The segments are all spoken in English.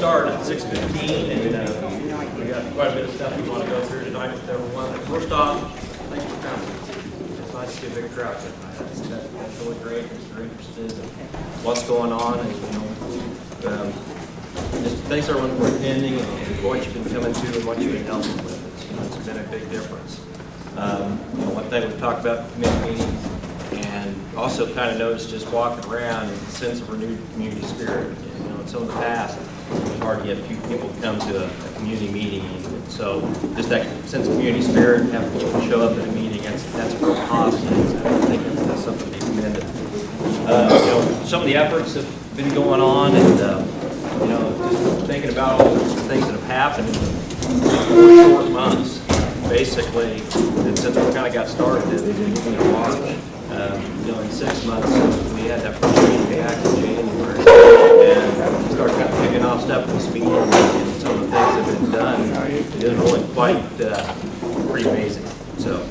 start at 6:15, and we got quite a bit of stuff we want to go through tonight with everyone. First off, thanks for coming. It's nice to see a big crowd tonight. That's really great if you're interested in what's going on, and just thanks everyone for attending and what you've been coming to and what you've been helping with. It's been a big difference. One thing we've talked about committee meetings, and also kind of noticed just walking around and the sense of renewed community spirit. In some of the past, it's hard to get a few people to come to a community meeting. And so just that sense of community spirit, and have people show up at a meeting, that's a real positive. I think that's something to be commended. Some of the efforts have been going on, and just thinking about all the things that have happened in 4 short months, basically, and since we kind of got started at the beginning of March. In 6 months, we had that first meeting back in January, and started kind of picking off stuff in speed, and some of the things that have been done, it is really quite pretty amazing. So,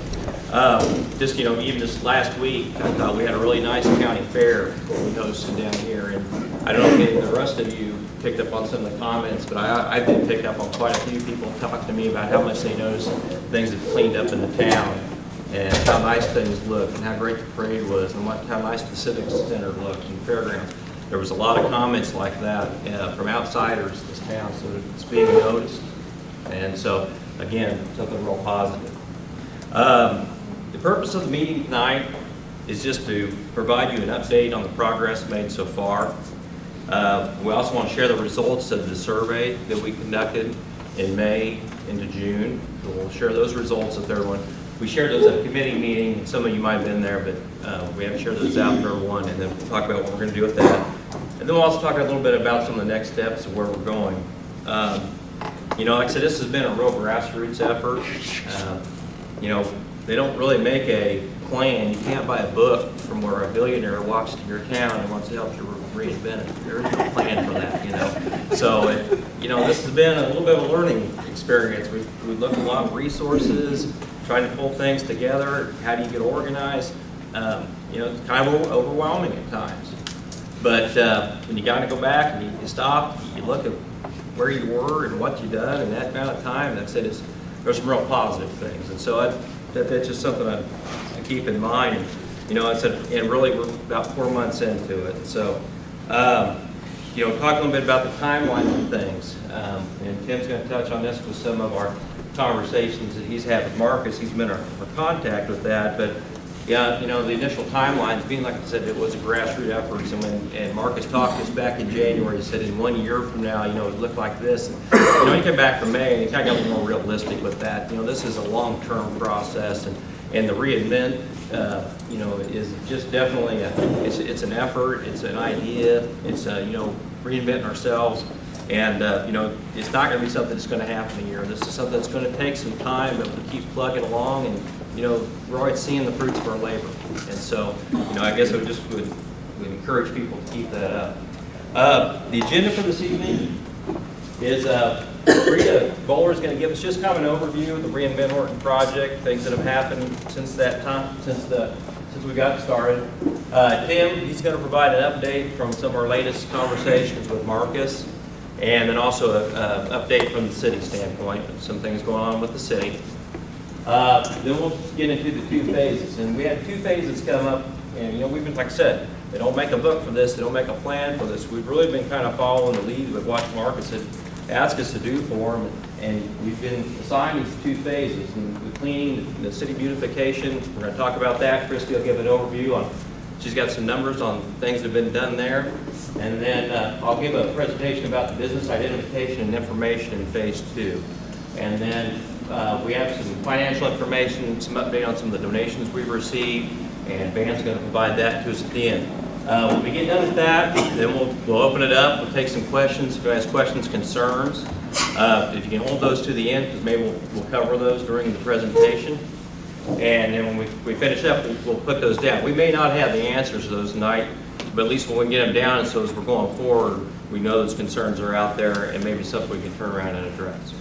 just even this last week, I thought we had a really nice county fair we hosted down here, and I don't know if the rest of you picked up on some of the comments, but I did pick up on quite a few people talking to me about how much they noticed things have cleaned up in the town, and how nice things look, and how great the parade was, and how nice the Civic Center looked, and the fairgrounds. There was a lot of comments like that from outsiders in this town, so it's being noticed. And so, again, something real positive. The purpose of the meeting tonight is just to provide you an update on the progress made so far. We also want to share the results of the survey that we conducted in May into June. So we'll share those results with everyone. We shared those at a committee meeting. Some of you might have been there, but we haven't shared those out for everyone, and then we'll talk about what we're going to do with that. And then we'll also talk a little bit about some of the next steps of where we're going. Like I said, this has been a real grassroots effort. They don't really make a plan. You can't buy a book from where a billionaire walks to your town and wants to help you reinvent it. There is no plan for that, So, this has been a little bit of a learning experience. We've looked at a lot of resources, trying to pull things together. How do you get organized? It's kind of overwhelming at times. But when you got to go back and you stop, you look at where you were and what you've done in that amount of time, there's some real positive things. And so that's just something I keep in mind. And really we're about 4 months into it. So, talk a little bit about the timeline of things. And Tim's going to touch on this with some of our conversations that he's had with Marcus. He's been our contact with that. But, the initial timelines, being like I said, it was a grassroots effort. And Marcus talked to us back in January. He said in 1 year from now, it would look like this. And, he came back from May and he kind of got a little more realistic with that. This is a long-term process. And the Reinvent, is just definitely it's an effort, it's an idea, it's reinventing ourselves, and it's not going to be something that's going to happen in a year. This is something that's going to take some time, but we keep plugging along, and we're always seeing the fruits of our labor. And so, I guess I would encourage people to keep that up. The agenda for this evening is Rita Bowler is going to give us just kind of an overview of the Reinvent Horton project, things that have happened since that time, since we got started. Tim, he's going to provide an update from some of our latest conversations with Marcus, and then also an update from the city standpoint of some things going on with the city. Then we'll get into the 2 phases, and we had 2 phases come up, and we've been, like I said, they don't make a book for this, they don't make a plan for this. We've really been kind of following the lead with what Marcus had asked us to do for them, and we've been assigned these 2 phases, and the cleaning, the city beautification. We're going to talk about that. Christy will give an overview on. She's got some numbers on things that have been done there, and then I'll give a presentation about the business identification and information in phase 2, and then we have some financial information, some update on some of the donations we've received, and Van's going to provide that to us at the end. When we get done with that, then we'll open it up. We'll take some questions. If you guys have questions, concerns, if you can hold those to the end, because maybe we'll cover those during the presentation. And then when we finish up, we'll put those down. We may not have the answers to those tonight, but at least when we get them down, and so as we're going forward, we know those concerns are out there, and maybe something we can turn around and address.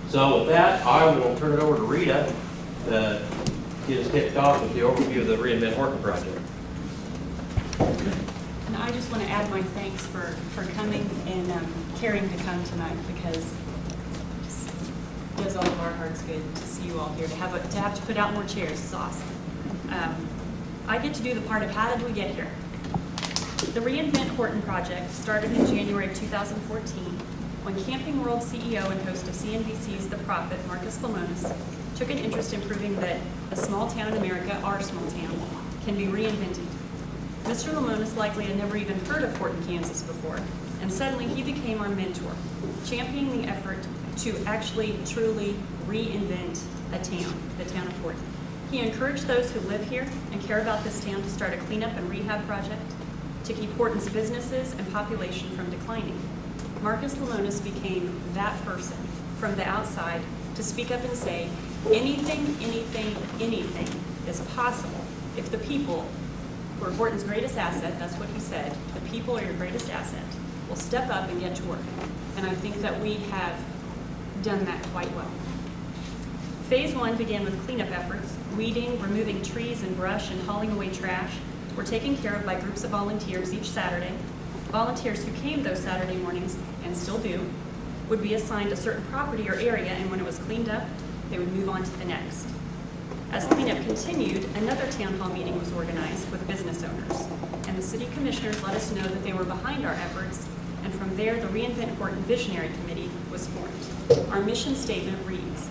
So with that, I will turn it over to Rita to get us kicked off with the overview of the Reinvent Horton project. I just want to add my thanks for coming and caring to come tonight, because it just does all of our hearts good to see you all here. To have to put out more chairs is awesome. I get to do the part of how did we get here. The Reinvent Horton project started in January of 2014 when Camping World CEO and host of CNBC's The Prophet, Marcus Lemonis, took an interest in proving that a small town in America, our small town, can be reinvented. Mr. Lemonis likely had never even heard of Horton, Kansas before, and suddenly he became our mentor, championing the effort to actually truly reinvent a town, the town of Horton. He encouraged those who live here and care about this town to start a cleanup and rehab project to keep Horton's businesses and population from declining. Marcus Lemonis became that person from the outside to speak up and say, anything is possible if the people, who are Horton's greatest asset, that's what he said, the people are your greatest asset, will step up and get to work. And I think that we have done that quite well. Phase 1 began with cleanup efforts. Weeding, removing trees and brush, and hauling away trash were taken care of by groups of volunteers each Saturday. Volunteers who came those Saturday mornings, and still do, would be assigned a certain property or area, and when it was cleaned up, they would move on to the next. As cleanup continued, another town hall meeting was organized with business owners, and the city commissioners let us know that they were behind our efforts, and from there, the Reinvent Horton Visionary Committee was formed. Our mission statement reads,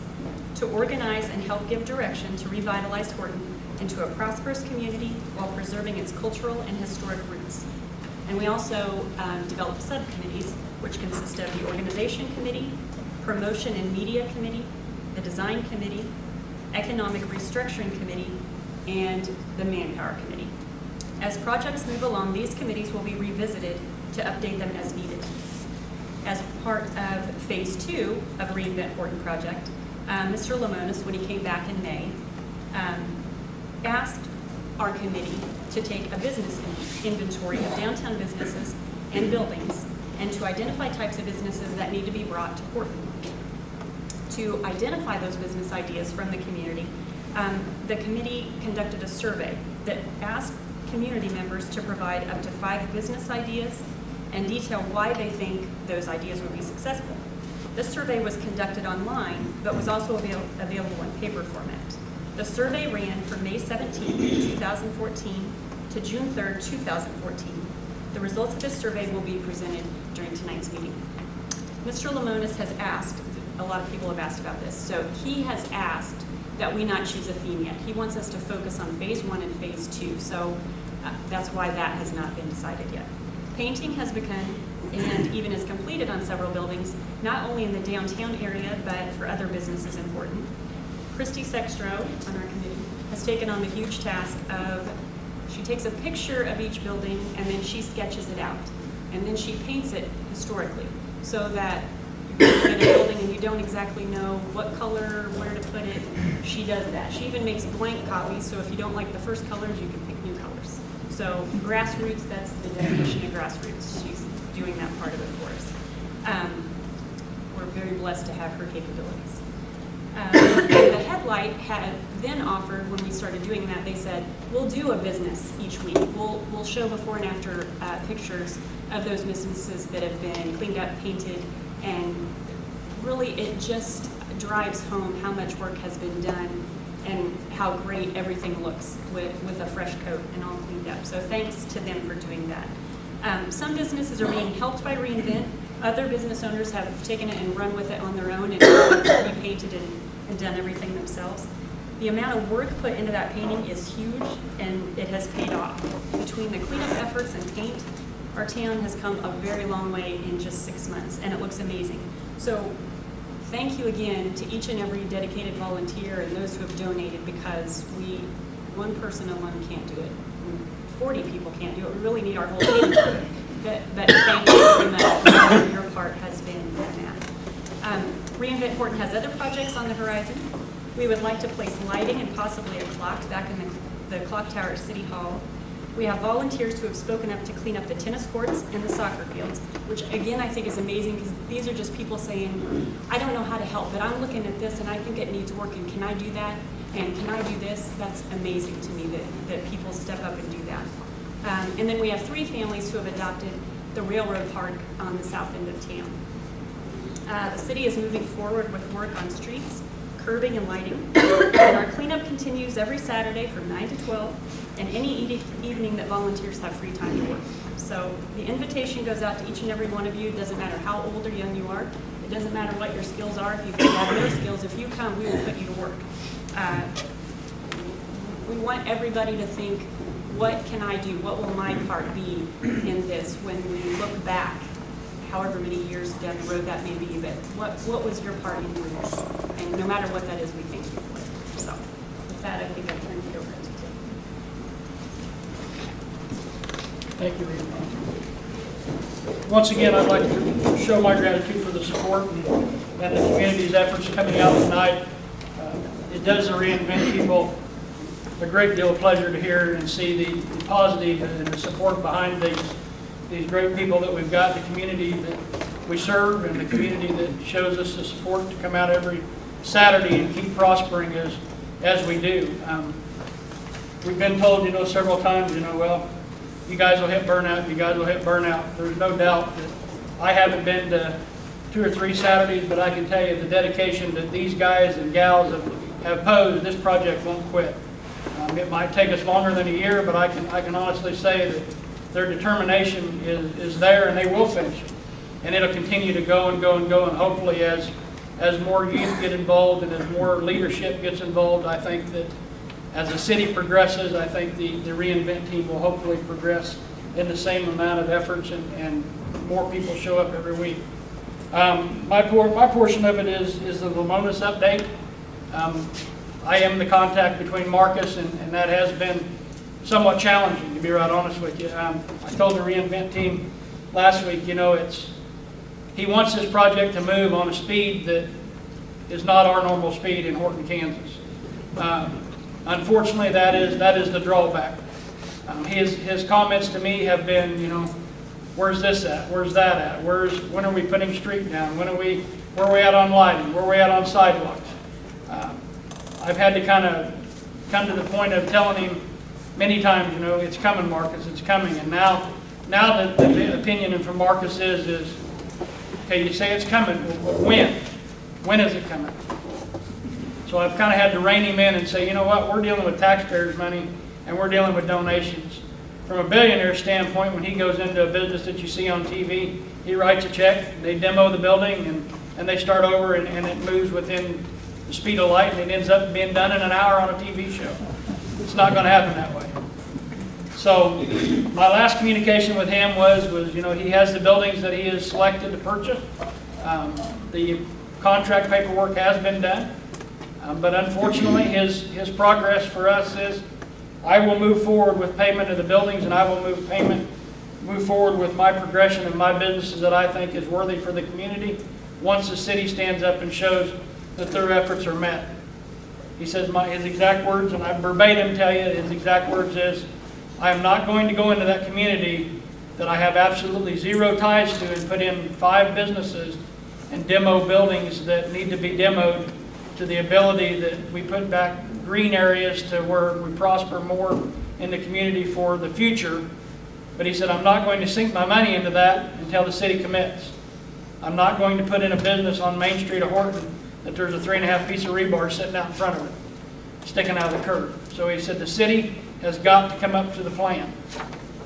to organize and help give direction to revitalize Horton into a prosperous community while preserving its cultural and historic roots. And we also developed subcommittees, which consist of the Organization Committee, Promotion and Media Committee, the Design Committee, Economic Restructuring Committee, and the Manpower Committee. As projects move along, these committees will be revisited to update them as needed. As part of Phase 2 of Reinvent Horton project, Mr. Lemonis, when he came back in May, asked our committee to take a business inventory of downtown businesses and buildings and to identify types of businesses that need to be brought to Horton. To identify those business ideas from the community, the committee conducted a survey that asked community members to provide up to 5 business ideas and detail why they think those ideas would be successful. This survey was conducted online, but was also available in paper format. The survey ran from May 17, 2014 to June 3, 2014. The results of this survey will be presented during tonight's meeting. Mr. Lemonis has asked, a lot of people have asked about this, so he has asked that we not choose a theme yet. He wants us to focus on Phase 1 and Phase 2, so that's why that has not been decided yet. Painting has begun and even is completed on several buildings, not only in the downtown area, but for other businesses in Horton. Christy Sextro on our committee has taken on the huge task of, she takes a picture of each building and then she sketches it out. And then she paints it historically so that you're looking at a building and you don't exactly know what color, where to put it. She does that. She even makes blank copies, so if you don't like the first colors, you can pick new colors. So grassroots, that's the definition of grassroots. She's doing that part of it for us. We're very blessed to have her capabilities. The Headlight had then offered, when we started doing that, they said, we'll do a business each week. We'll show before and after pictures of those businesses that have been cleaned up, painted, and really it just drives home how much work has been done and how great everything looks with a fresh coat and all cleaned up. So thanks to them for doing that. Some businesses are being helped by Reinvent. Other business owners have taken it and run with it on their own and repainted and done everything themselves. The amount of work put into that painting is huge, and it has paid off. Between the cleanup efforts and paint, our town has come a very long way in just 6 months, and it looks amazing. So thank you again to each and every dedicated volunteer and those who have donated, because one person alone can't do it. 40 people can't do it. We really need our whole team to do it. But thank you very much. Your part has been in that. Reinvent Horton has other projects on the horizon. We would like to place lighting and possibly a clock back in the clock tower at City Hall. We have volunteers who have spoken up to clean up the tennis courts and the soccer fields, which again I think is amazing, because these are just people saying, I don't know how to help, but I'm looking at this and I think it needs work, and can I do that? And can I do this? That's amazing to me that people step up and do that. And then we have 3 families who have adopted the railroad park on the south end of town. The city is moving forward with work on streets, curbing and lighting. And our cleanup continues every Saturday from 9 to 12 and any evening that volunteers have free time to work. So the invitation goes out to each and every one of you. It doesn't matter how old or young you are. It doesn't matter what your skills are. If you have no skills, if you come, we will put you to work. We want everybody to think, what can I do? What will my part be in this when we look back, however many years down the road that may be, but what was your part in this? And no matter what that is, we thank you for it. So with that, I think I'll turn it over to Tim. Thank you, Rita. Once again, I'd like to show my gratitude for the support and the community's efforts coming out tonight. It does the Reinvent people a great deal of pleasure to hear and see the positive and the support behind these great people that we've got, the community that we serve and the community that shows us the support to come out every Saturday and keep prospering as we do. We've been told, several times, well, you guys will hit burnout, you guys will hit burnout. There's no doubt that I haven't been to 2 or 3 Saturdays, but I can tell you the dedication that these guys and gals have posed, this project won't quit. It might take us longer than a year, but I can honestly say that their determination is there, and they will finish it. And it'll continue to go and go and go, and hopefully as more youth get involved and as more leadership gets involved, I think that as the city progresses, I think the Reinvent team will hopefully progress in the same amount of efforts and more people show up every week. My portion of it is the Lamona's update. I am the contact between Marcus, and that has been somewhat challenging, to be right honest with you. I told the Reinvent team last week, he wants this project to move on a speed that is not our normal speed in Horton, Kansas. Unfortunately, that is the drawback. His comments to me have been, where's this at? Where's that at? When are we putting street down? Where are we at on lighting? Where are we at on sidewalks? I've had to kind of come to the point of telling him many times, it's coming, Marcus, it's coming. And now the opinion from Marcus is, okay, you say it's coming, when? When is it coming? So I've kind of had to rein him in and say, what, we're dealing with taxpayers' money and we're dealing with donations. From a billionaire standpoint, when he goes into a business that you see on TV, he writes a check, they demo the building, and they start over, and it moves within the speed of light, and it ends up being done in an hour on a TV show. It's not going to happen that way. So my last communication with him was he has the buildings that he has selected to purchase. The contract paperwork has been done, but unfortunately his progress for us is I will move forward with payment of the buildings, and I will move forward with my progression of my businesses that I think is worthy for the community once the city stands up and shows that their efforts are met. He says his exact words, and I verbatim tell you, his exact words is, I am not going to go into that community that I have absolutely zero ties to and put in 5 businesses and demo buildings that need to be demoed to the ability that we put back green areas to where we prosper more in the community for the future. But he said, I'm not going to sink my money into that until the city commits. I'm not going to put in a business on Main Street of Horton that there's a 3.5 piece of rebar sitting out in front of it, sticking out of the curb. So he said the city has got to come up to the plan.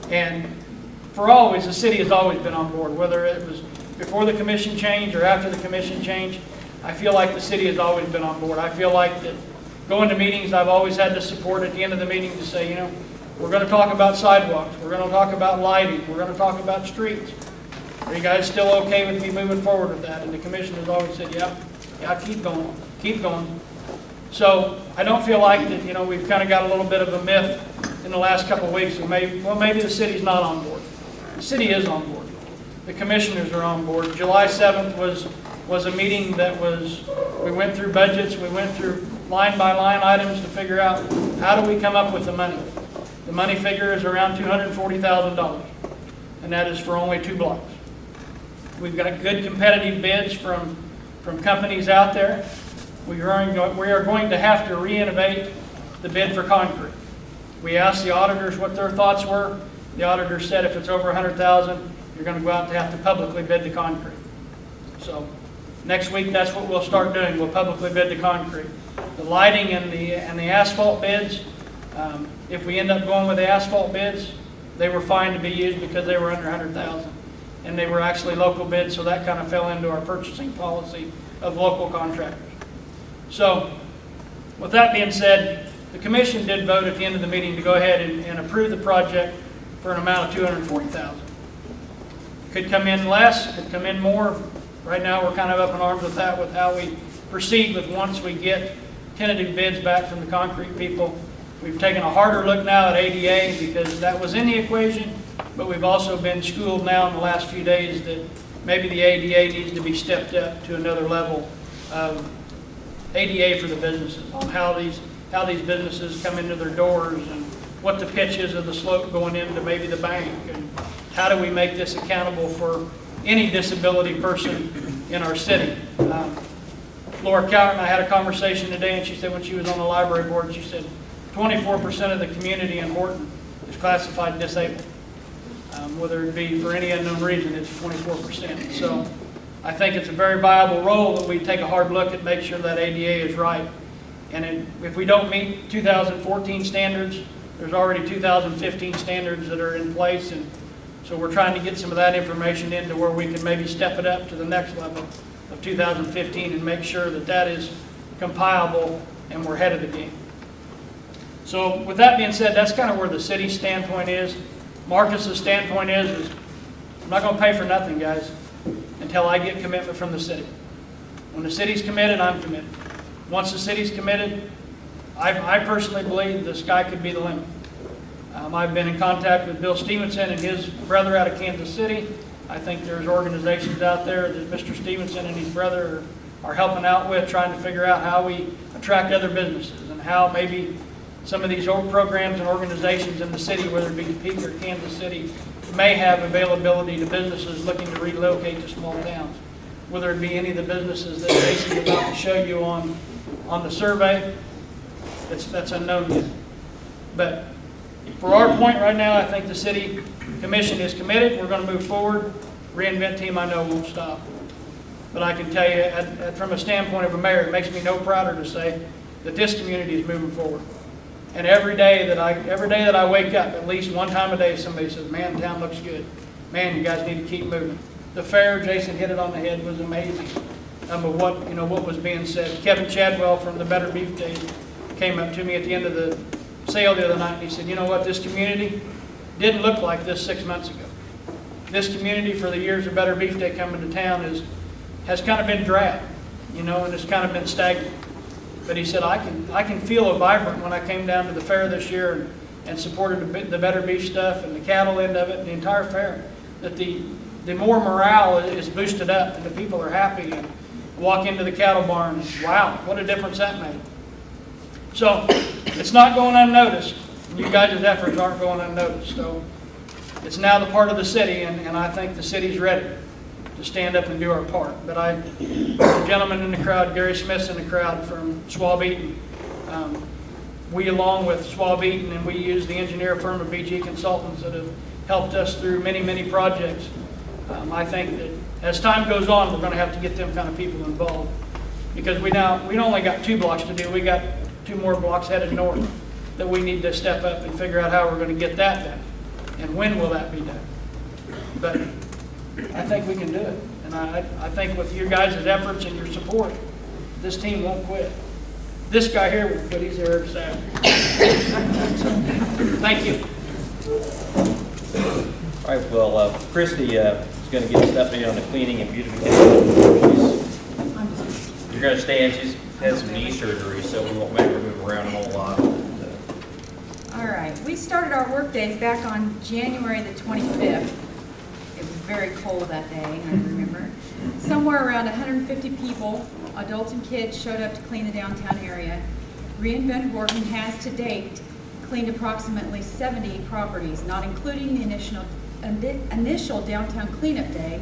And the city has always been on board, whether it was before the commission change or after the commission change. I feel like the city has always been on board. I feel like that going to meetings, I've always had the support at the end of the meeting to say, we're going to talk about sidewalks, we're going to talk about lighting, we're going to talk about streets. Are you guys still okay with me moving forward with that? And the commission has always said, yeah, keep going, keep going. So I don't feel like that, we've kind of got a little bit of a myth in the last couple of weeks. Maybe the city's not on board. The city is on board. The commissioners are on board. July 7th was a meeting we went through budgets, we went through line by line items to figure out how do we come up with the money. The money figure is around $240,000, and that is for only 2 blocks. We've got good competitive bids from companies out there. We are going to have to re-innovate the bid for concrete. We asked the auditors what their thoughts were. The auditor said if it's over $100,000, you're going to go out and have to publicly bid the concrete. So next week, that's what we'll start doing. We'll publicly bid the concrete. The lighting and the asphalt bids, if we end up going with the asphalt bids, they were fine to be used because they were under $100,000. And they were actually local bids, so that kind of fell into our purchasing policy of local contractors. So with that being said, the commission did vote at the end of the meeting to go ahead and approve the project for an amount of $240,000. Could come in less, could come in more. Right now, we're kind of up in arms with that, with how we proceed with once we get tentative bids back from the concrete people. We've taken a harder look now at ADA because that was in the equation, but we've also been schooled now in the last few days that maybe the ADA needs to be stepped up to another level of ADA for the businesses, on how these businesses come into their doors and what the pitch is of the slope going into maybe the bank, and how do we make this accountable for any disability person in our city. Laura Cowart and I had a conversation today, and she said when she was on the library board, she said 24% of the community in Horton is classified disabled. Whether it be for any unknown reason, it's 24%. So I think it's a very viable role that we take a hard look at, make sure that ADA is right. And if we don't meet 2014 standards, there's already 2015 standards that are in place, and so we're trying to get some of that information into where we can maybe step it up to the next level of 2015 and make sure that that is compilable and we're ahead of the game. So with that being said, that's kind of where the city's standpoint is. Marcus's standpoint is I'm not going to pay for nothing, guys, until I get commitment from the city. When the city's committed, I'm committed. Once the city's committed, I personally believe the sky could be the limit. I've been in contact with Bill Stevenson and his brother out of Kansas City. I think there's organizations out there that Mr. Stevenson and his brother are helping out with, trying to figure out how we attract other businesses and how maybe some of these old programs and organizations in the city, whether it be Topeka or Kansas City, may have availability to businesses looking to relocate to small towns. Whether it be any of the businesses that Jason's about to show you on the survey, that's unknown yet. But for our point right now, I think the city commission is committed. We're going to move forward. Reinvent team, I know, won't stop. But I can tell you, from a standpoint of a mayor, it makes me no prouder to say that this community is moving forward. And every day that I wake up, at least one time a day, somebody says, "Man, town looks good. Man, you guys need to keep moving." The fair, Jason hit it on the head, was amazing. Of what was being said. Kevin Chadwell from the Better Beef Days came up to me at the end of the sale the other night, and he said, "You know what? This community didn't look like this 6 months ago. This community, for the years of Better Beef Day coming to town, has kind of been drab, and it's kind of been stagnant." But he said, I can feel it vibrant when I came down to the fair this year and supported the Better Beef stuff and the cattle end of it, and the entire fair, that the more morale is boosted up and the people are happy and walk into the cattle barn. Wow, what a difference that made. So it's not going unnoticed. You guys' efforts aren't going unnoticed. So it's now the part of the city, and I think the city's ready to stand up and do our part. But the gentleman in the crowd, Gary Smith's in the crowd from Swab Eaton. We, along with Swab Eaton, and we use the engineer firm of BG Consultants that have helped us through many, many projects. I think that as time goes on, we're going to have to get them kind of people involved, because we only got 2 blocks to do. We got 2 more blocks headed north that we need to step up and figure out how we're going to get that done, and when will that be done. But I think we can do it, and I think with your guys' efforts and your support, this team won't quit. This guy here will quit. He's here every Saturday. Thank you. All right, well, Christy is going to get us updated on the cleaning and beautification. You're going to stay in. She's had some knee surgery, so we won't make her move around a whole lot. All right, we started our work days back on January the 25th. It was very cold that day, I remember. Somewhere around 150 people, adults and kids, showed up to clean the downtown area. Reinvent Horton has to date cleaned approximately 70 properties, not including the initial downtown cleanup day.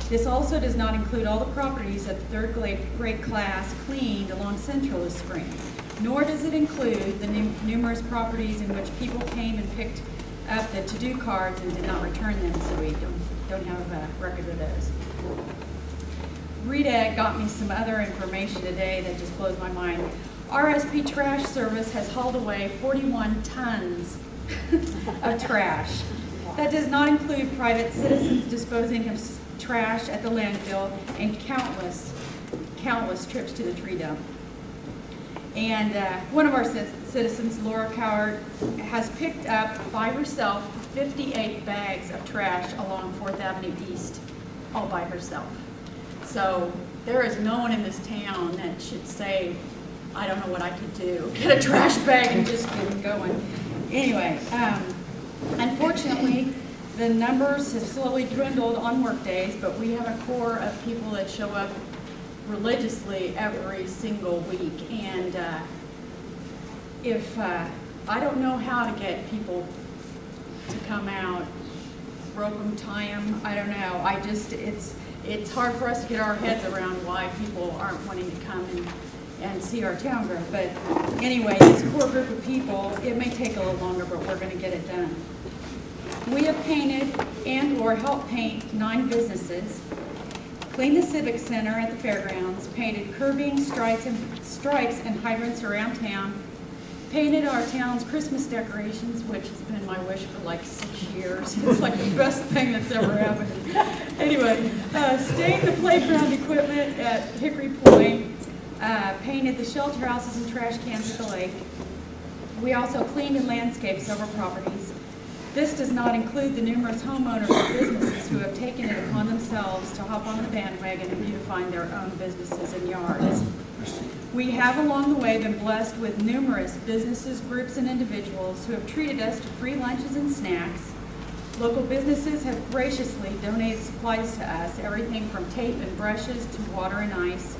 This also does not include all the properties that the 3rd grade class cleaned along Central this spring, nor does it include the numerous properties in which people came and picked up the to-do cards and did not return them, so we don't have a record of those. Rita got me some other information today that just blows my mind. RSP Trash Service has hauled away 41 tons of trash. That does not include private citizens disposing of trash at the landfill and countless trips to the tree dump. And one of our citizens, Laura Coward, has picked up by herself 58 bags of trash along 4th Avenue East, all by herself. So there is no one in this town that should say, I don't know what I could do. Get a trash bag and just get it going. Anyway, unfortunately, the numbers have slowly dwindled on work days, but we have a core of people that show up religiously every single week. And if I don't know how to get people to come out, rope them, tie them, I don't know. It's hard for us to get our heads around why people aren't wanting to come and see our town grow. But anyway, this core group of people, it may take a little longer, but we're going to get it done. We have painted and/or helped paint 9 businesses, cleaned the Civic Center at the fairgrounds, painted curbing, stripes, and hydrants around town, painted our town's Christmas decorations, which has been my wish for like 6 years. It's like the best thing that's ever happened. Anyway, stained the playground equipment at Hickory Point, painted the shelter houses and trash cans at the lake. We also cleaned and landscaped several properties. This does not include the numerous homeowners and businesses who have taken it upon themselves to hop on the bandwagon and beautify their own businesses and yards. We have along the way been blessed with numerous businesses, groups, and individuals who have treated us to free lunches and snacks. Local businesses have graciously donated supplies to us, everything from tape and brushes to water and ice.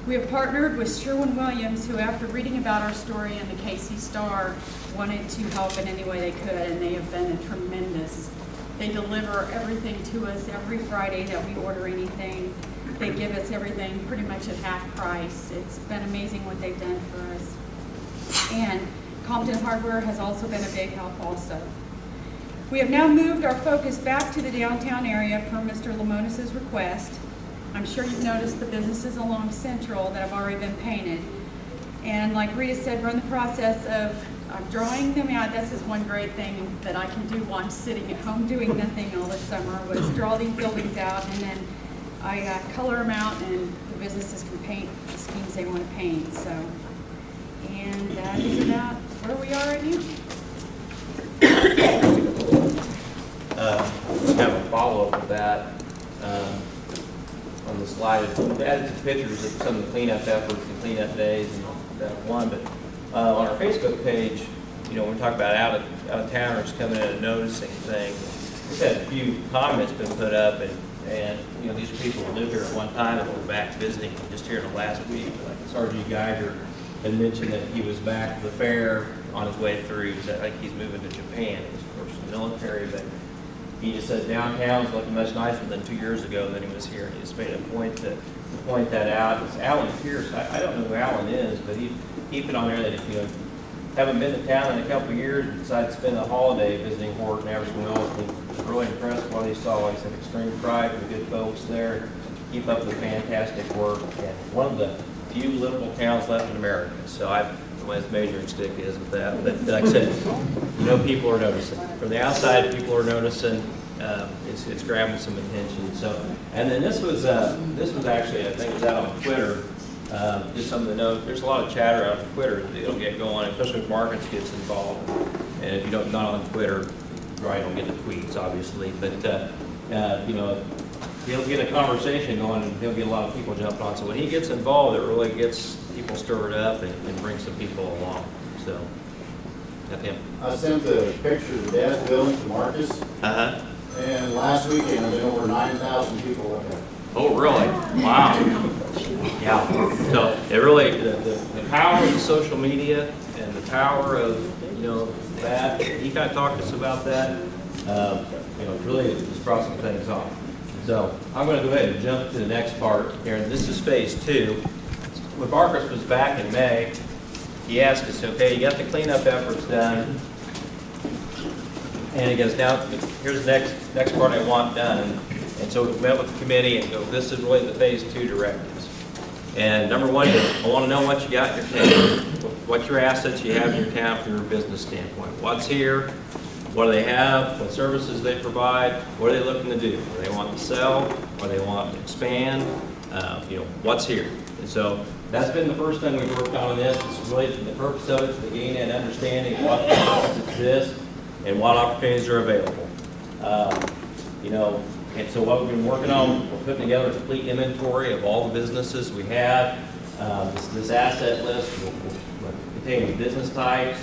We have partnered with Sherwin-Williams, who after reading about our story in the KC Star, wanted to help in any way they could, and they have been tremendous. They deliver everything to us every Friday that we order anything. They give us everything pretty much at half price. It's been amazing what they've done for us. And Compton Hardware has also been a big help also. We have now moved our focus back to the downtown area per Mr. Lamonis's request. I'm sure you've noticed the businesses along Central that have already been painted. And like Rita said, we're in the process of drawing them out. This is one great thing that I can do while I'm sitting at home doing nothing all this summer, was draw these buildings out, and then I color them out, and the businesses can paint the schemes they want to paint. So, and that is about where we are right now. Kind of a follow-up of that. On the slide, we added some pictures of some of the cleanup efforts and cleanup days and that one, but on our Facebook page, when we talk about out-of-towners coming in and noticing things, we've had a few comments been put up, and these are people who lived here at one time and were back visiting just here in the last week. Like Sergeant Geiger had mentioned that he was back at the fair on his way through. He said, like, he's moving to Japan. He's, of course, in the military, but he just said downtown's looking much nicer than 2 years ago than he was here. He just made a point to point that out. It's Alan Pierce. I don't know who Alan is, but he put on there that if you haven't been to town in a couple of years and decided to spend a holiday visiting Horton, Everson Mills, he was really impressed with what he saw. He said extreme pride for the good folks there. Keep up the fantastic work. And one of the few livable towns left in America. So my measuring stick is with that. But like I said, people are noticing. From the outside, people are noticing. It's grabbing some attention. So, and then this was actually, I think it was out on Twitter. Just something to note. There's a lot of chatter out on Twitter that'll get going, especially if markets gets involved. And if you don't not on Twitter, right, don't get the tweets, obviously. But he'll get a conversation going, and he'll get a lot of people jumping on. So when he gets involved, it really gets people stirred up and brings some people along. So, that's him. I sent the picture of the dad's building to Marcus. And last weekend, there were over 9,000 people up there. Oh, really? Wow. Yeah. So it really, the power of the social media and the power of, that, he kind of talked to us about that. Really just brought some things on. So I'm going to go ahead and jump to the next part here. And this is phase 2. When Marcus was back in May, he asked us, okay, you got the cleanup efforts done. And he goes, now, here's the next part I want done. And so we met with the committee and go, this is really the phase 2 directives. And number 1 is, I want to know what you got in your town, what your assets you have in your town from your business standpoint. What's here? What do they have? What services they provide? What are they looking to do? Do they want to sell? Or they want to expand? What's here? And so that's been the first thing we've worked on in this. It's really the purpose of it is to gain an understanding of what businesses exist and what opportunities are available. And so what we've been working on, we're putting together a complete inventory of all the businesses we have. This asset list will contain the business types,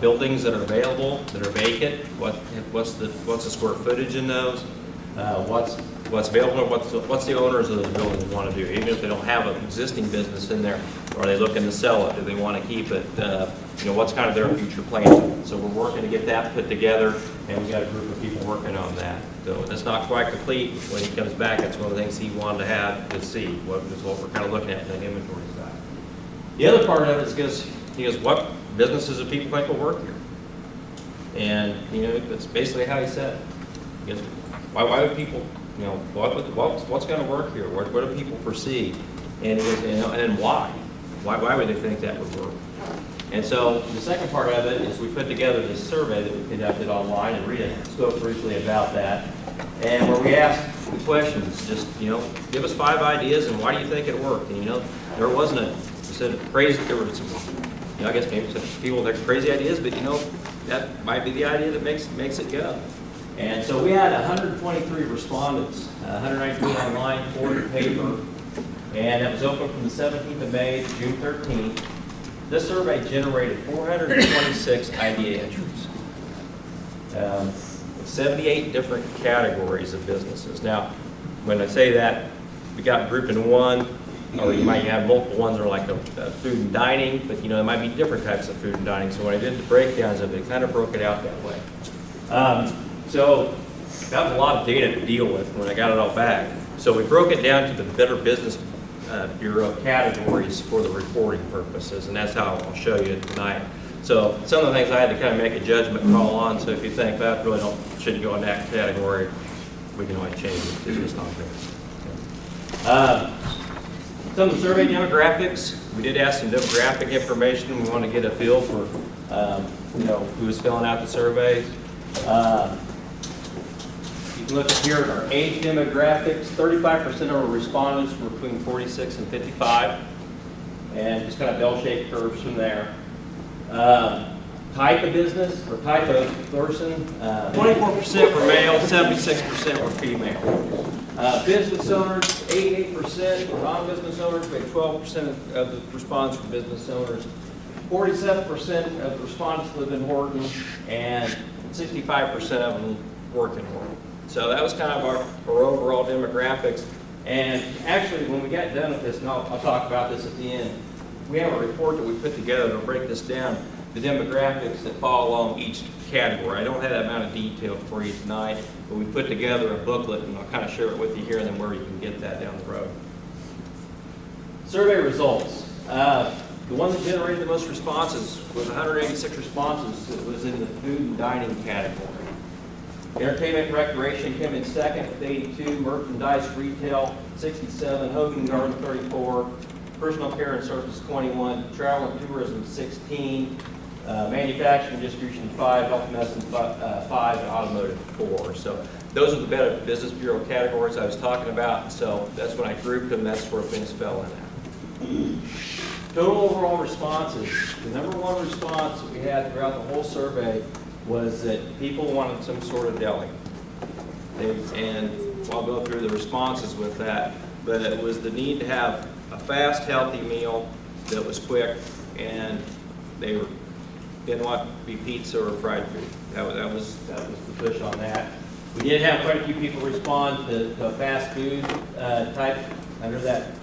buildings that are available, that are vacant, what's the square footage in those, what's available, what's the owners of those buildings want to do, even if they don't have an existing business in there, are they looking to sell it, do they want to keep it, what's kind of their future plans. So we're working to get that put together, and we've got a group of people working on that. So it's not quite complete. When he comes back, that's one of the things he wanted to have to see, what we're kind of looking at in the inventory side. The other part of it is because he goes, what businesses do people think will work here? And, that's basically how he said it. He goes, why would people, what's going to work here? What do people foresee? And he goes, and then why? Why would they think that would work? And so the second part of it is we put together this survey that we conducted online, and Rita spoke briefly about that, and where we asked the questions, just, give us 5 ideas and why do you think it worked? And, there wasn't crazy, there were some, I guess maybe some people that have crazy ideas, but, that might be the idea that makes it go. And so we had 123 respondents, 119 online, 4 in paper, and it was open from the 17th of May to June 13th. This survey generated 426 idea entries, 78 different categories of businesses. Now, when I say that, we got grouped into one, or you might have multiple ones that are like a food and dining, but there might be different types of food and dining. So when I did the breakdowns of it, kind of broke it out that way. So that was a lot of data to deal with when I got it all back. So we broke it down to the Better Business Bureau categories for the reporting purposes, and that's how I'll show you tonight. So some of the things I had to kind of make a judgment call on, so if you think that really shouldn't go in that category, we can always change it. It's just not there. Some of the survey demographics, we did ask some demographic information. We want to get a feel for who was filling out the surveys. You can look here at our age demographics. 35% of our respondents were between 46 and 55, and just kind of bell-shaped curves from there. Type of business or type of person, 24% were male, 76% were female. Business owners, 88% were non-business owners. We had 12% of the respondents were business owners. 47% of the respondents live in Horton, and 65% of them work in Horton. So that was kind of our overall demographics. And actually, when we got done with this, and I'll talk about this at the end, we have a report that we put together to break this down, the demographics that fall along each category. I don't have that amount of detail for you tonight, but we put together a booklet, and I'll kind of share it with you here and then where you can get that down the road. Survey results. The one that generated the most responses was 186 responses. It was in the food and dining category. Entertainment and recreation came in second with 82, merchandise, retail, 67, Hogan Garden, 34, personal care and services, 21, travel and tourism, 16, manufacturing and distribution, 5, health and medicine, 5, and automotive, 4. So those are the Better Business Bureau categories I was talking about. So that's when I grouped them. That's where things fell in at. Total overall responses. The number 1 response that we had throughout the whole survey was that people wanted some sort of deli. And I'll go through the responses with that, but it was the need to have a fast, healthy meal that was quick, and they didn't want to be pizza or fried food. That was the push on that. We did have quite a few people respond to a fast food type under that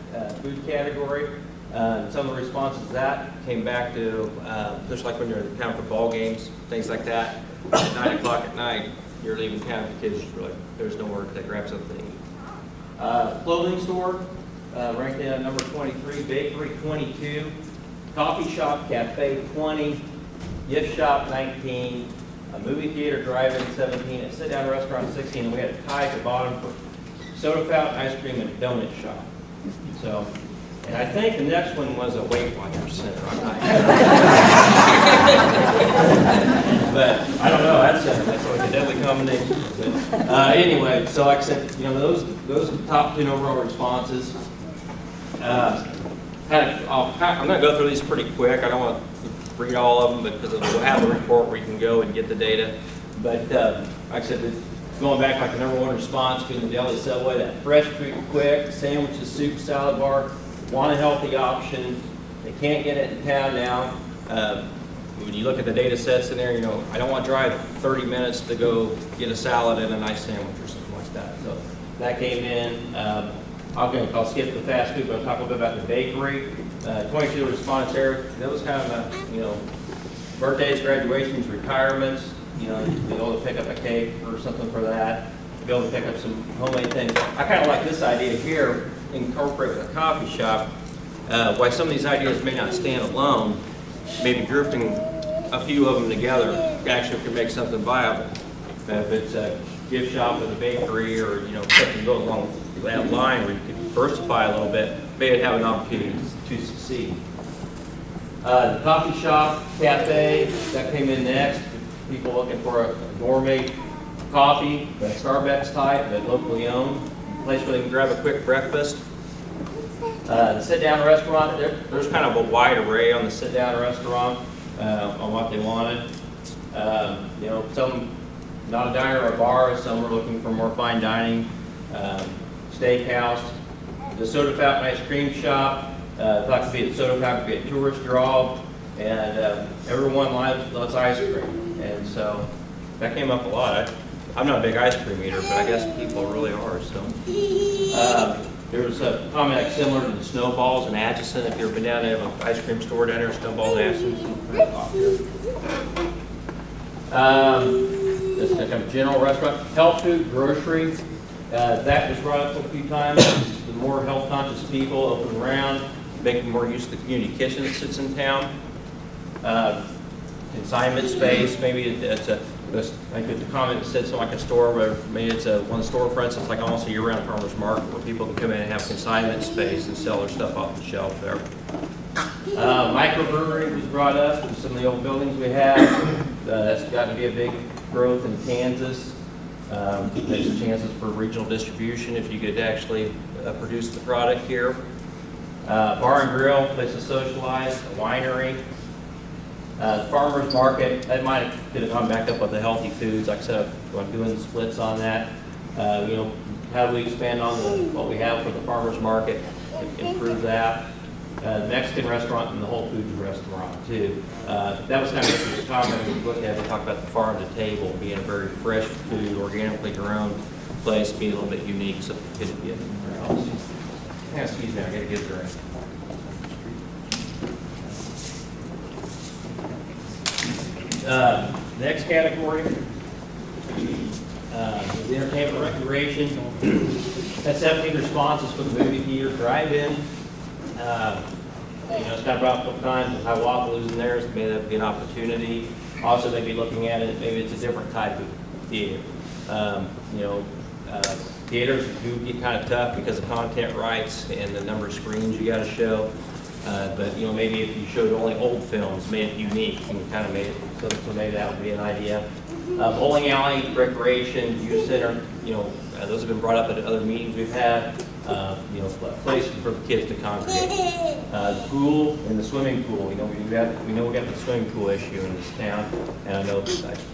food category. Some of the responses to that came back to just like when you're in town for ball games, things like that. At 9 o'clock at night, you're leaving town, the kids are like, there's nowhere to grab something to eat. Clothing store ranked in at number 23, bakery 22, coffee shop, cafe 20, gift shop 19, a movie theater, drive-in 17, a sit-down restaurant 16, and we had a tie at the bottom for soda fountain, ice cream, and donut shop. So, and I think the next one was a Weight Watchers Center. I'm not but I don't know. That's like a deadly combination. But, anyway, so like I said, you know, those top 10 overall responses. I'm going to go through these pretty quick. I don't want to read all of them because we'll have a report where you can go and get the data. But like I said, going back, like the #1 response being the deli Subway, that fresh food quick, sandwiches, soup, salad bar, want a healthy option. They can't get it in town now. When you look at the data sets in there, you know, I don't want to drive 30 minutes to go get a salad and a nice sandwich or something like that. So that came in. I'll skip the fast food, but I'll talk a little bit about the bakery. 22 respondents there. That was kind of a, you know, birthdays, graduations, retirements. You know, be able to pick up a cake or something for that. Be able to pick up some homemade things. I kind of like this idea here, incorporate with a coffee shop. Why some of these ideas may not stand alone, maybe grouping a few of them together actually could make something viable. If it's a gift shop with a bakery or, you know, something goes along that line where you could diversify a little bit, maybe have an opportunity to succeed. The coffee shop, cafe, that came in next. People looking for a gourmet coffee, the Starbucks type, but locally owned. A place where they can grab a quick breakfast. The sit-down restaurant, there's kind of a wide array on the sit-down restaurant on what they wanted. You know, some not a diner or a bar, some were looking for more fine dining. Steakhouse, the soda fountain ice cream shop, thought to be a soda fountain, could be a tourist draw, and everyone loves ice cream. And so that came up a lot. I'm not a big ice cream eater, but I guess people really are. So there was a comment like similar to the Snowballs in Atchison. If you've ever been down there, have an ice cream store down there, Snowballs in Atchison. This is kind of a general restaurant, health food, grocery. That was brought up a few times. The more health conscious people open around, making more use of the community kitchen that sits in town. Consignment space, maybe it's a, I think the comment said something like a store where maybe it's one of the storefronts, it's like almost a year-round farmer's market where people can come in and have consignment space and sell their stuff off the shelf there. Microbrewery was brought up in some of the old buildings we have. That's gotten to be a big growth in Kansas. There's chances for regional distribution if you could actually produce the product here. Bar and grill, place to socialize, a winery. Farmers market, that could have gone back up with the healthy foods. Like I said, I'm doing the splits on that. You know, how do we expand on what we have for the farmers market, improve that. The Mexican restaurant and the Whole Foods restaurant too. That was kind of interesting comment when we looked at it. We talked about the farm to table being a very fresh food, organically grown place, being a little bit unique, so it could be anywhere else. Excuse me, I gotta get a drink. Next category is entertainment recreation. That's 17 responses for the movie theater drive-in. You know, it's kind of brought up a couple times with how Waffle is in there, so maybe that would be an opportunity. Also, they'd be looking at it, maybe it's a different type of theater. You know, theaters do get kind of tough because of content rights and the number of screens you got to show. But you know, maybe if you showed only old films, made it unique, and kind of made it so maybe that would be an idea. Bowling alley, recreation, youth center. You know, those have been brought up at other meetings we've had. You know, places for the kids to congregate. The pool and the swimming pool. You know, we know we got the swimming pool issue in this town, and I know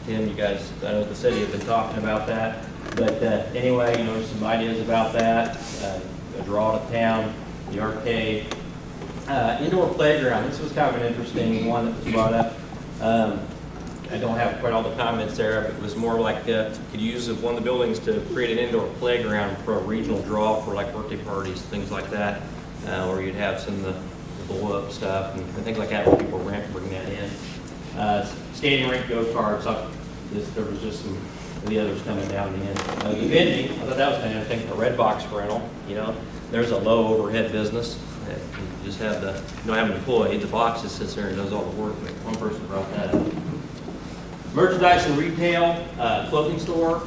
Tim, you guys, I know the city have been talking about that. But anyway, you know, there's some ideas about that. A draw to town, the arcade. Indoor playground, this was kind of an interesting one that was brought up. I don't have quite all the comments there, but it was more like could use of one of the buildings to create an indoor playground for a regional draw for like birthday parties, things like that, or you'd have some of the blow-up stuff and things like that where people bring that in. Skating rink, go-karts, there was just some of the others coming down the end. The vending, I thought that was kind of interesting, a red box rental, you know, there's a low overhead business. You just have you don't have an employee, the box just sits there and does all the work. One person brought that up. Merchandise and retail, clothing store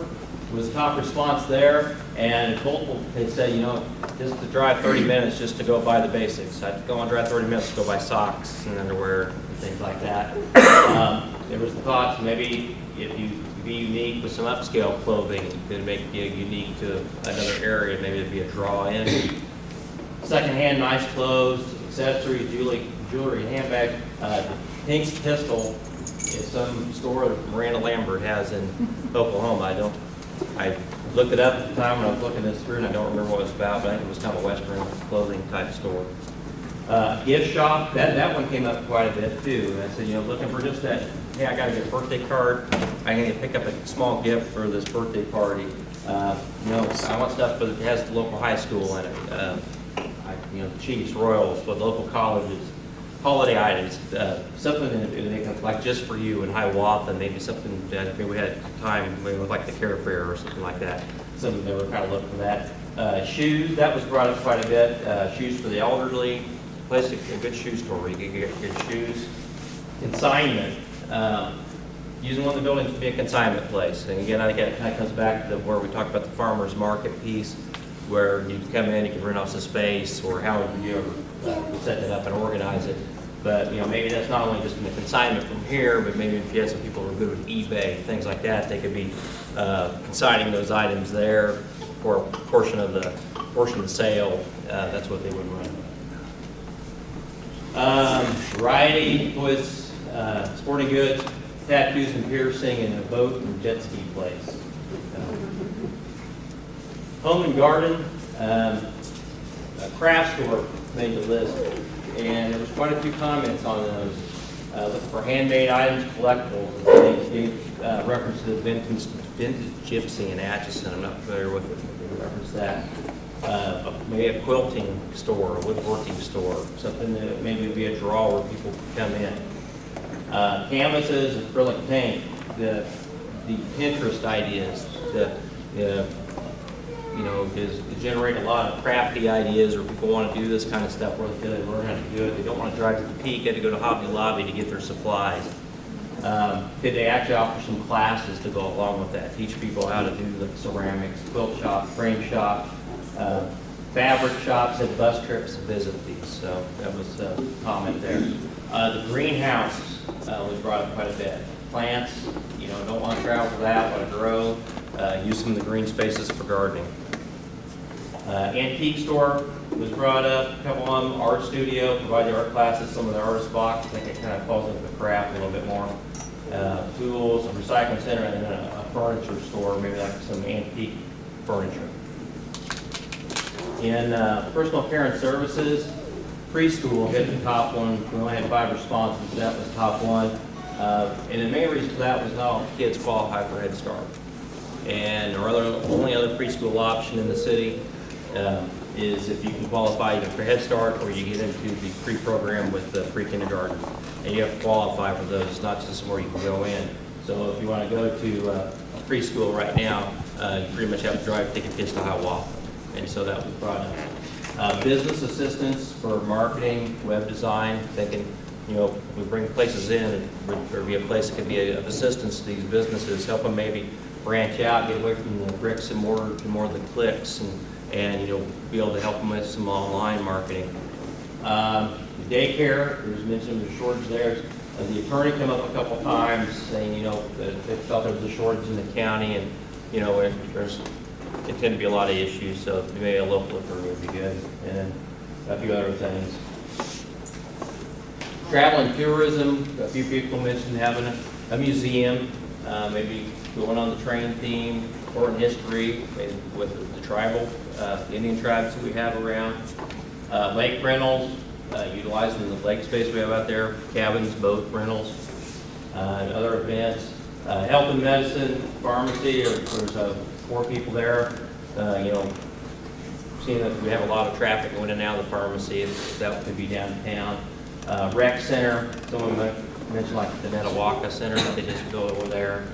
was the top response there. And multiple, they said, you know, just to drive 30 minutes just to go buy the basics. I'd go and drive 30 minutes to go buy socks and underwear and things like that. There was the thoughts maybe if you be unique with some upscale clothing, you could make it unique to another area. Maybe it'd be a draw in. Secondhand nice clothes, accessories, jewelry, handbag. Pink's Pistol is some store that Miranda Lambert has in Oklahoma. I looked it up at the time when I was looking this through, and I don't remember what it was about, but I think it was kind of a Western clothing type store. Gift shop, that one came up quite a bit too. And I said, you know, looking for just that, hey, I got to get a birthday card. I can pick up a small gift for this birthday party. You know, I want stuff that has the local high school in it. You know, Chiefs, Royals, with local colleges, holiday items, something that they can like just for you in Hiawatha, maybe something that maybe we had time, maybe like the Care Fair or something like that. Something they were kind of looking for that. Shoes, that was brought up quite a bit. Shoes for the elderly, place a good shoe store. You can get good shoes. Consignment, using one of the buildings to be a consignment place. And again, I think that kind of comes back to where we talked about the farmer's market piece, where you come in, you can rent off some space, or how you set it up and organize it. But you know, maybe that's not only just in the consignment from here, but maybe if you had some people who are good with eBay, things like that, they could be consigning those items there for a portion of the sale. That's what they would run. Variety was sporting goods, tattoos and piercing, and a boat and jet ski place. Home and garden, a craft store made the list, and there was quite a few comments on those. Looking for handmade items, collectibles. They gave reference to the vintage gypsy in Atchison. I'm not familiar with it. They referenced that. Maybe a quilting store, a woodworking store, something that maybe would be a draw where people could come in. Canvases, acrylic paint, the Pinterest ideas, you know, to generate a lot of crafty ideas, or people want to do this kind of stuff where they learn how to do it. They don't want to drive to the peak, they had to go to Hobby Lobby to get their supplies. Could they actually offer some classes to go along with that, teach people how to do the ceramics, quilt shop, frame shop, fabric shops, and bus trips to visit these. So that was a comment there. The greenhouse was brought up quite a bit. Plants, you know, don't want to travel for that, want to grow. Use some of the green spaces for gardening. Antique store was brought up, a couple of them. Art studio, provide the art classes, some of the artist box. I think it kind of falls into the craft a little bit more. Tools, a recycling center, and then a furniture store, maybe like some antique furniture. In personal care and services, preschool hit the top one. We only had 5 responses. That was the top one. And the main reason for that was not all kids qualify for Head Start. And our only other preschool option in the city is if you can qualify either for Head Start or you get into the pre-program with the pre-kindergarten. And you have to qualify for those. It's not just somewhere you can go in. So if you want to go to a preschool right now, you pretty much have to drive, take your kids to Hiawatha. And so that was brought up. Business assistance for marketing, web design, thinking, you know, we bring places in, and there be a place that could be of assistance to these businesses, help them maybe branch out, get away from the bricks and mortar to more of the clicks, and you know, be able to help them with some online marketing. Daycare, there was mentioned the shortage there. The attorney came up a couple times saying, you know, that they felt there was a shortage in the county, and you know, it tend to be a lot of issues, so maybe a local attorney would be good, and a few other things. Travel and tourism, a few people mentioned having a museum, maybe going on the train theme, important history, maybe with the tribal, Indian tribes that we have around. Lake rentals, utilizing the lake space we have out there, cabins, boat rentals, and other events. Health and medicine, pharmacy, there's 4 people there. You know, seeing that we have a lot of traffic going in and out of the pharmacy, that could be downtown. Rec center, someone mentioned like the Netawaka Center, that they just go over there.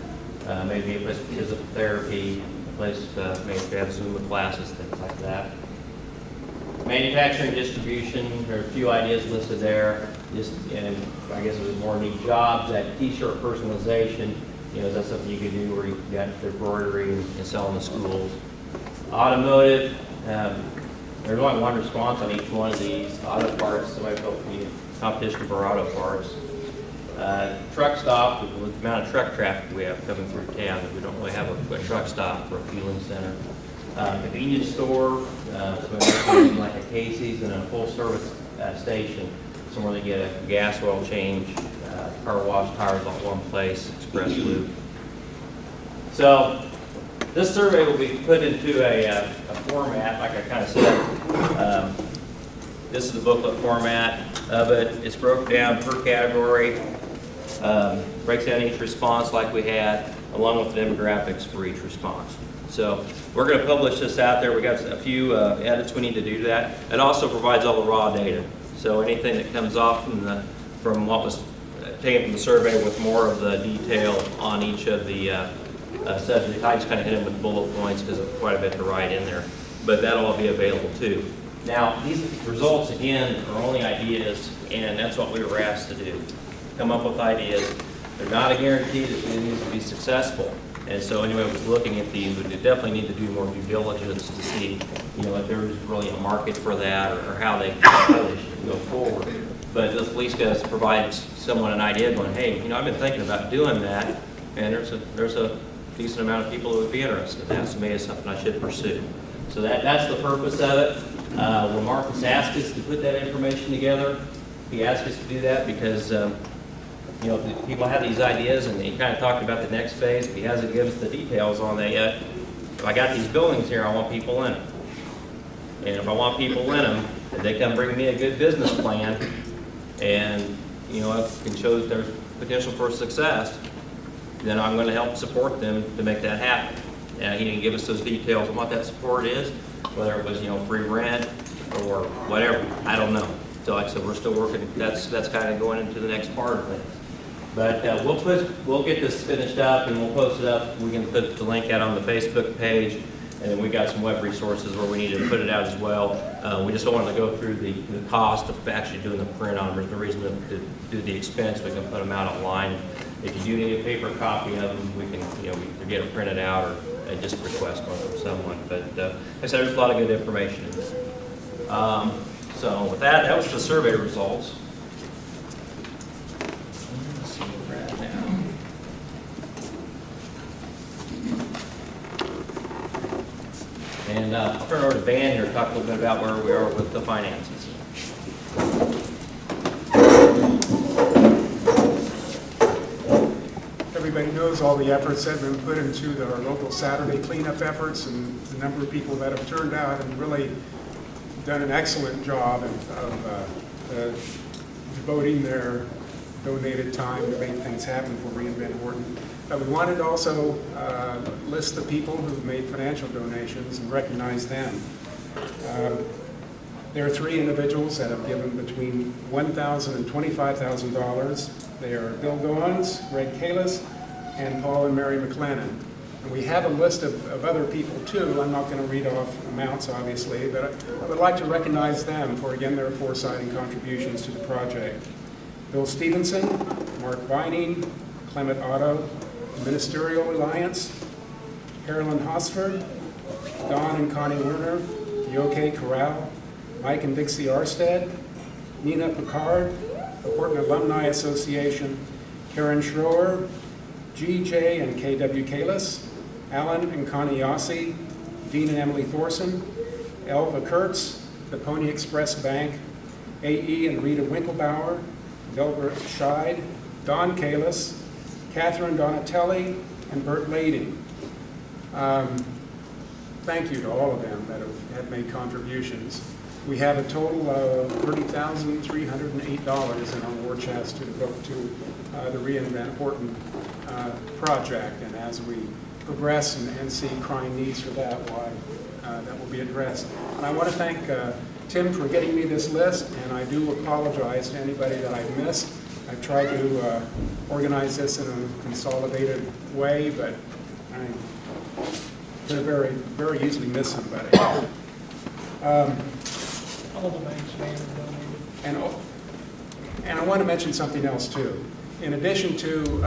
Maybe a place for physical therapy, a place maybe to have Zumba classes, things like that. Manufacturing, distribution, there are a few ideas listed there. And I guess it was more neat jobs, that t-shirt personalization, is that something you could do where you got the embroidery and sell in the schools? Automotive, there's only one response on each one of these. Auto parts, somebody felt we need competition for auto parts. Truck stop, with the amount of truck traffic we have coming through town, we don't really have a truck stop for a fueling center. Convenience store, so like a Casey's and a full service station, somewhere they get a gas oil change, car wash, tires all one place, express loop. So this survey will be put into a format, like I kind of said. This is the booklet format of it. It's broken down per category, breaks down each response like we had, along with the demographics for each response. So we're going to publish this out there. We got a few edits we need to do to that. It also provides all the raw data. So anything that comes off from what was taken from the survey with more of the detail on each of the subjects. I just kind of hit them with bullet points because there's quite a bit to write in there. But that'll all be available too. Now, these results, again, are only ideas, and that's what we were asked to do. Come up with ideas. They're not a guarantee that they need to be successful. And so anyway, I was looking at these, we definitely need to do more due diligence to see, if there's really a market for that or how they should go forward. But this at least provides someone an idea going, hey, I've been thinking about doing that, and there's a decent amount of people who would be interested in that, so maybe it's something I should pursue. So that's the purpose of it. When Marcus asked us to put that information together, he asked us to do that because people have these ideas, and he kind of talked about the next phase, but he hasn't given us the details on that yet. If I got these buildings here, I want people in them. And if I want people in them, then they come bring me a good business plan, and it can show that there's potential for success, then I'm going to help support them to make that happen. And he didn't give us those details on what that support is, whether it was free rent or whatever. I don't know. So like I said, we're still working. That's kind of going into the next part of things. But we'll get this finished up and we'll post it up. We can put the link out on the Facebook page, and then we got some web resources where we need to put it out as well. We just don't want to go through the cost of actually doing the print on them. There's no reason to do the expense. We can put them out online. If you do need a paper copy of them, we can either get them printed out or just request one from someone. But like I said, there's a lot of good information in this. So with that was the survey results. Let's see where we're at now. And I'll turn it over to Van here to talk a little bit about where we are with the finances. Everybody knows all the efforts that have been put into our local Saturday cleanup efforts, and the number of people that have turned out and really done an excellent job of devoting their donated time to make things happen for Reinvent Horton. We wanted to also list the people who made financial donations and recognize them. There are 3 individuals that have given between $1,000 and $25,000. They are Bill Goins, Greg Kalis, and Paul and Mary McLennan. And we have a list of other people too. I'm not going to read off amounts, obviously, but I would like to recognize them for, again, their foresight and contributions to the project. Bill Stevenson, Mark Vining, Clement Otto, Ministerial Alliance, Carolyn Hosford, Don and Connie Werner, Yoke Corral, Mike and Dixie Arstead, Nina Picard, the Horton Alumni Association, Karen Schroer, G.J. and K.W. Kalis, Alan and Connie Yossi, Dean and Emily Thorson, Elva Kurtz, the Pony Express Bank, A.E. and Rita Winkelbauer, Delbert Scheid, Don Kalis, Catherine Donatelli, and Bert Lading. Thank you to all of them that have made contributions. We have a total of $30,308 in our war chest to devote to the Reinvent Horton project, and as we progress and see crying needs for that, why that will be addressed. And I want to thank Tim for getting me this list, and I do apologize to anybody that I've missed. I've tried to organize this in a consolidated way, but I could have very, very easily missed somebody. All the banks may have donated. And I want to mention something else too. In addition to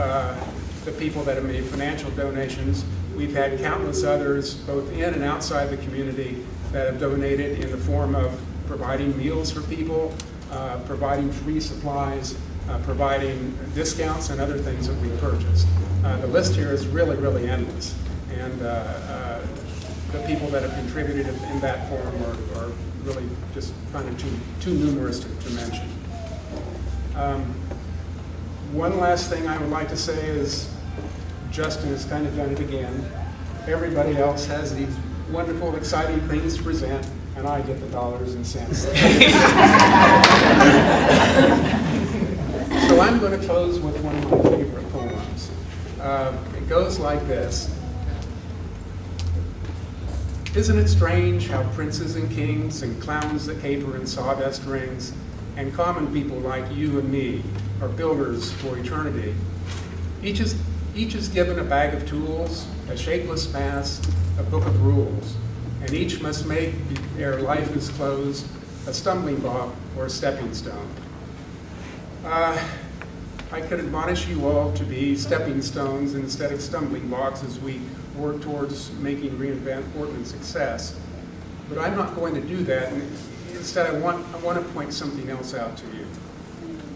the people that have made financial donations. We've had countless others, both in and outside the community, that have donated in the form of providing meals for people, providing free supplies, providing discounts and other things that we purchased. The list here is really, really endless. And the people that have contributed in that form are really just kind of too numerous to mention. One last thing I would like to say is Justin has kind of done it again. Everybody else has these wonderful, exciting things to present, and I get the dollars and cents. So I'm going to close with one of my favorite poems. It goes like this. Isn't it strange how princes and kings and clowns that caper in sawdust rings and common people like you and me are builders for eternity? Each is given a bag of tools, a shapeless mass, a book of rules, and each must make, ere life is closed, a stumbling block or a stepping stone. I could admonish you all to be stepping stones instead of stumbling blocks as we work towards making Reinvent Horton a success. But I'm not going to do that. Instead, I want to point something else out to you.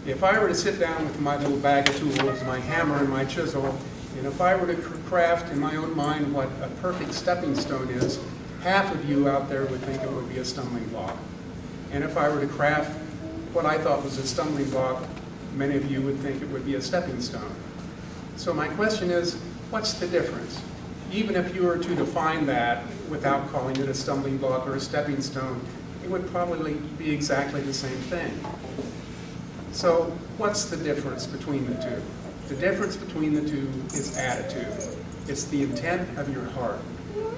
If I were to sit down with my little bag of tools, my hammer and my chisel, and if I were to craft in my own mind what a perfect stepping stone is, half of you out there would think it would be a stumbling block. And if I were to craft what I thought was a stumbling block, many of you would think it would be a stepping stone. So my question is, what's the difference? Even if you were to define that without calling it a stumbling block or a stepping stone, it would probably be exactly the same thing. So what's the difference between the two? The difference between the two is attitude. It's the intent of your heart.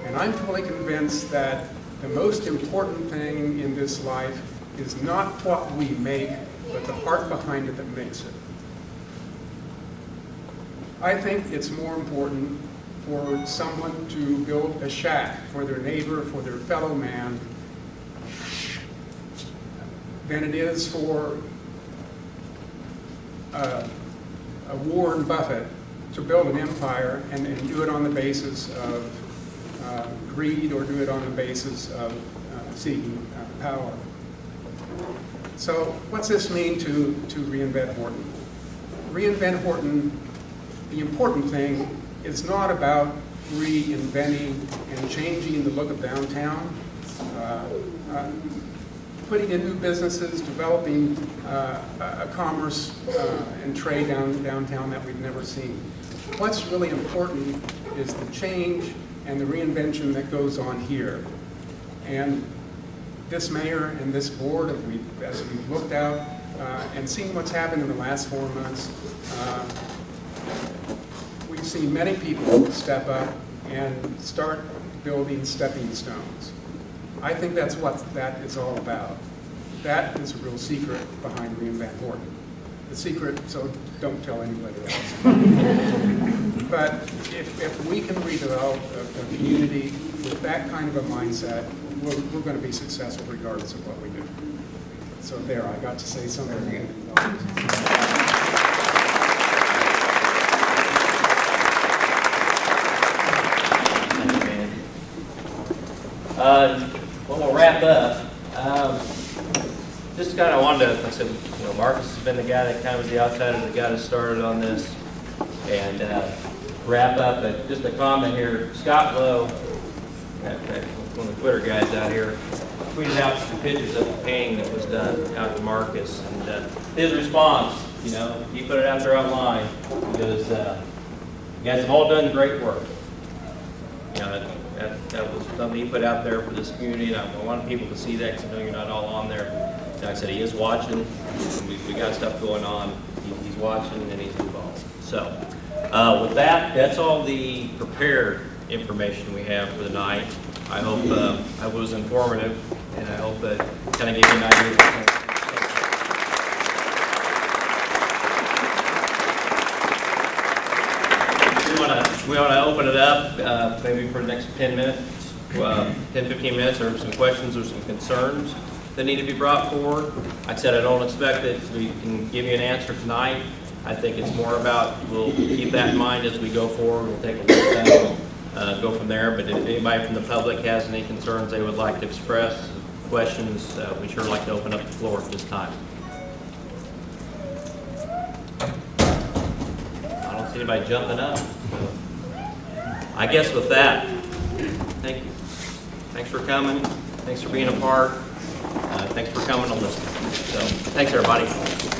And I'm fully convinced that the most important thing in this life is not what we make, but the heart behind it that makes it. I think it's more important for someone to build a shack for their neighbor, for their fellow man, than it is for a Warren Buffett to build an empire and do it on the basis of greed or do it on the basis of seeking power. So what's this mean to Reinvent Horton? Reinvent Horton, the important thing is not about reinventing and changing the look of downtown, putting in new businesses, developing a commerce and trade downtown that we've never seen. What's really important is the change and the reinvention that goes on here. And this mayor and this board, as we've looked out and seen what's happened in the last 4 months, we've seen many people step up and start building stepping stones. I think that's what that is all about. That is a real secret behind Reinvent Horton. The secret, so don't tell anybody else. But if we can redevelop a community with that kind of a mindset, we're going to be successful regardless of what we do. So there, I got to say something. Well, we'll wrap up. Just kind of wanted to, like I said, Marcus has been the guy that kind of was the outsider that got us started on this. And wrap up, but just a comment here. Scott Lowe, one of the Twitter guys out here, tweeted out some pictures of the painting that was done out to Marcus. And his response, he put it out there online, because you guys have all done great work. That was something he put out there for this community, and I wanted people to see that, because I know you're not all on there. Like I said, he is watching. We got stuff going on. He's watching and he's involved. So with that, that's all the prepared information we have for the night. I hope I was informative, and I hope that kind of gave you an idea. We want to open it up maybe for the next 10 minutes, 10, 15 minutes, or some questions or some concerns that need to be brought forward. Like I said, I don't expect that we can give you an answer tonight, I think it's more about, we'll keep that in mind as we go forward, we'll take a look at that, go from there. But if anybody from the public has any concerns they would like to express, questions, we sure like to open up the floor at this time. I don't see anybody jumping up. So I guess with that, thank you. Thanks for coming. Thanks for being a part. Thanks for coming and listening. So, thanks everybody.